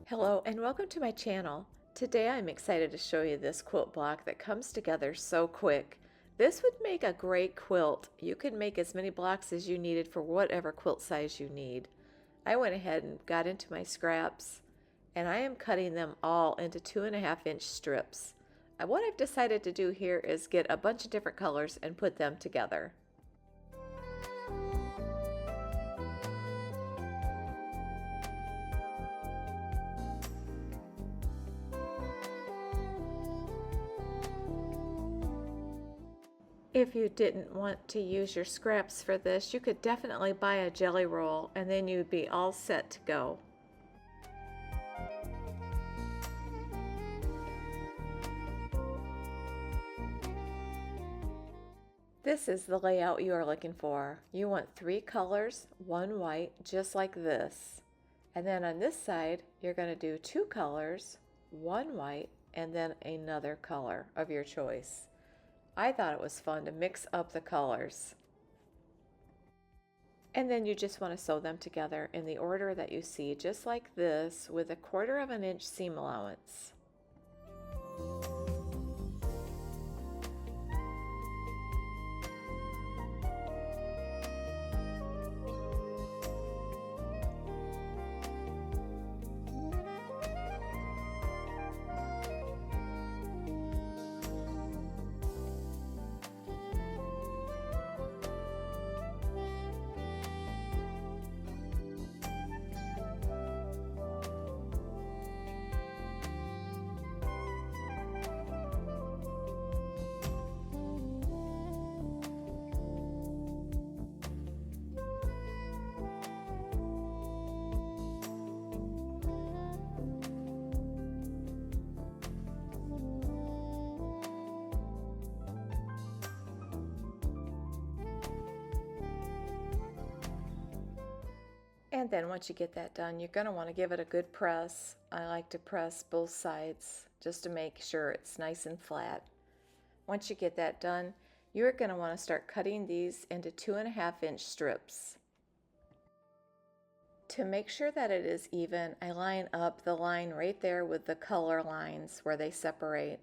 Hello and welcome to my channel. Today I'm excited to show you this quilt block that comes together so quick. This would make a great quilt. You could make as many blocks as you needed for whatever quilt size you need. I went ahead and got into my scraps and I am cutting them all into 2.5-inch strips. What I've decided to do here is get a bunch of different colors and put them together. If you didn't want to use your scraps for this, you could definitely buy a jelly roll and then you'd be all set to go. This is the layout you are looking for. You want 3 colors, 1 white, just like this. And then on this side, you're going to do 2 colors, 1 white, and then another color of your choice. I thought it was fun to mix up the colors. And then you just want to sew them together in the order that you see, just like this, with 1/4 inch seam allowance. And then once you get that done, you're going to want to give it a good press. I like to press both sides just to make sure it's nice and flat. Once you get that done, you're going to want to start cutting these into 2.5-inch strips. To make sure that it is even, I line up the line right there with the color lines where they separate.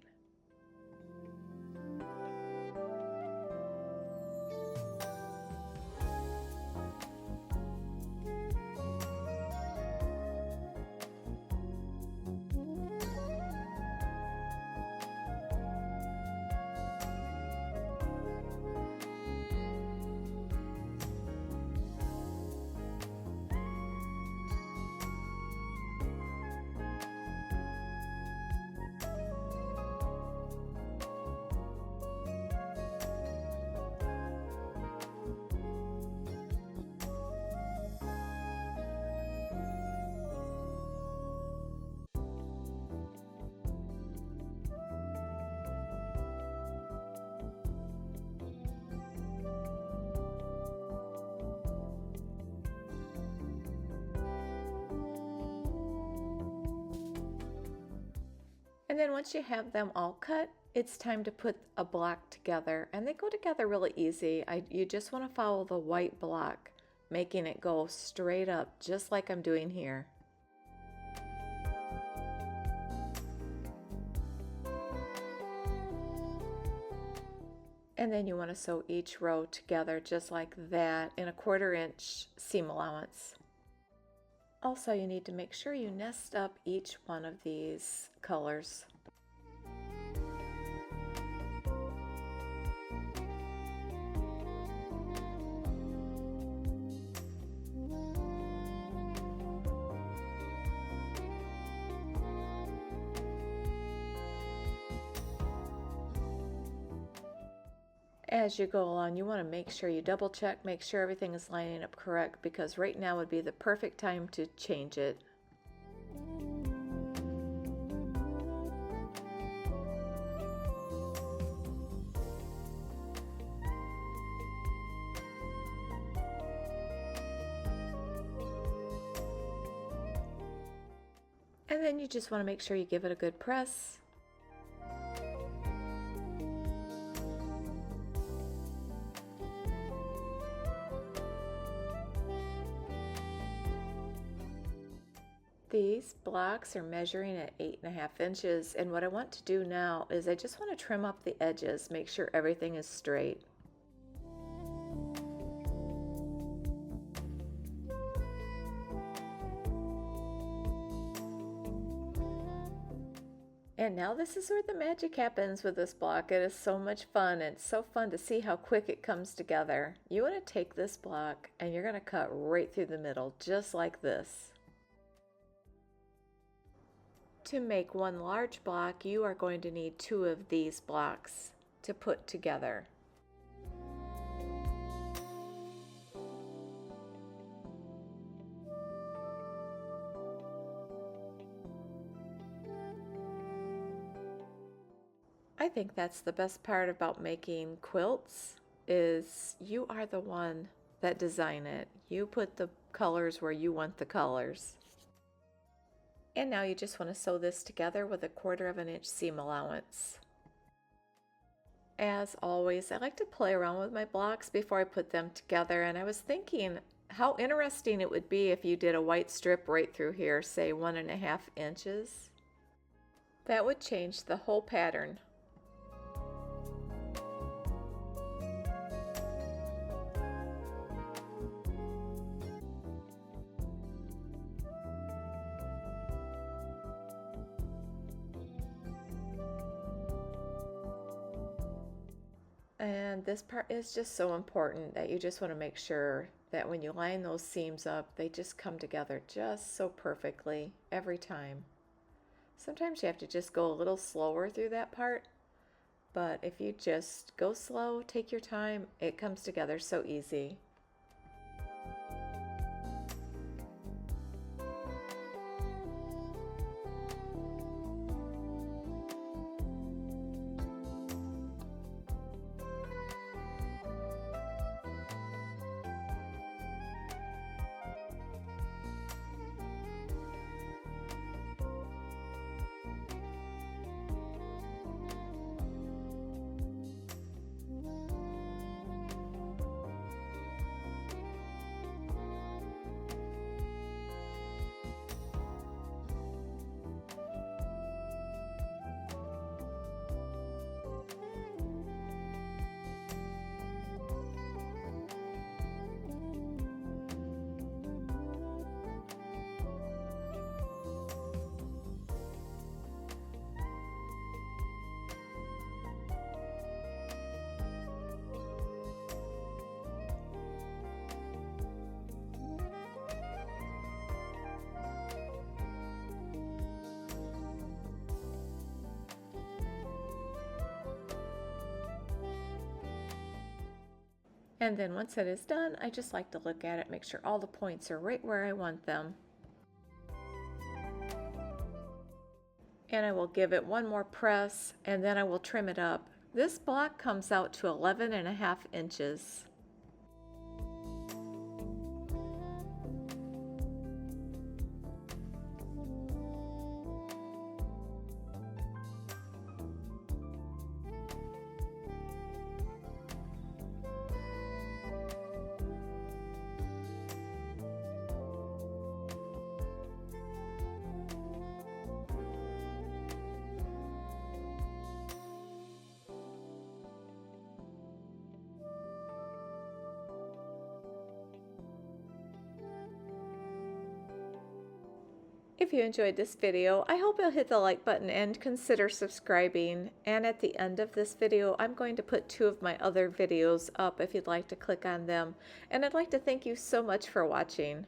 And then once you have them all cut, it's time to put a block together, and they go together really easy. You just want to follow the white block, making it go straight up, just like I'm doing here. And then you want to sew each row together just like that in 1/4 inch seam allowance. Also, you need to make sure you nest up each one of these colors. As you go along, you want to make sure you double check, make sure everything is lining up correct, because right now would be the perfect time to change it. And then you just want to make sure you give it a good press. These blocks are measuring at 8.5 inches, and what I want to do now is I just want to trim up the edges, make sure everything is straight. And now this is where the magic happens with this block. It is so much fun. It's so fun to see how quick it comes together. You want to take this block and you're going to cut right through the middle, just like this. To make one large block, you are going to need 2 of these blocks to put together. I think that's the best part about making quilts is you are the one that design it. You put the colors where you want the colors. And now you just want to sew this together with a 1/4 inch seam allowance. As always, I like to play around with my blocks before I put them together, and I was thinking how interesting it would be if you did a white strip right through here, say 1.5 inches. That would change the whole pattern. And this part is just so important that you just want to make sure that when you line those seams up, they just come together just so perfectly every time. Sometimes you have to just go a little slower through that part, but if you just go slow, take your time, it comes together so easy. And then once it is done, I just like to look at it, make sure all the points are right where I want them. And I will give it one more press and then I will trim it up. This block comes out to 11.5 inches. If you enjoyed this video, I hope you'll hit the like button and consider subscribing. And at the end of this video, I'm going to put 2 of my other videos up if you'd like to click on them. And I'd like to thank you so much for watching.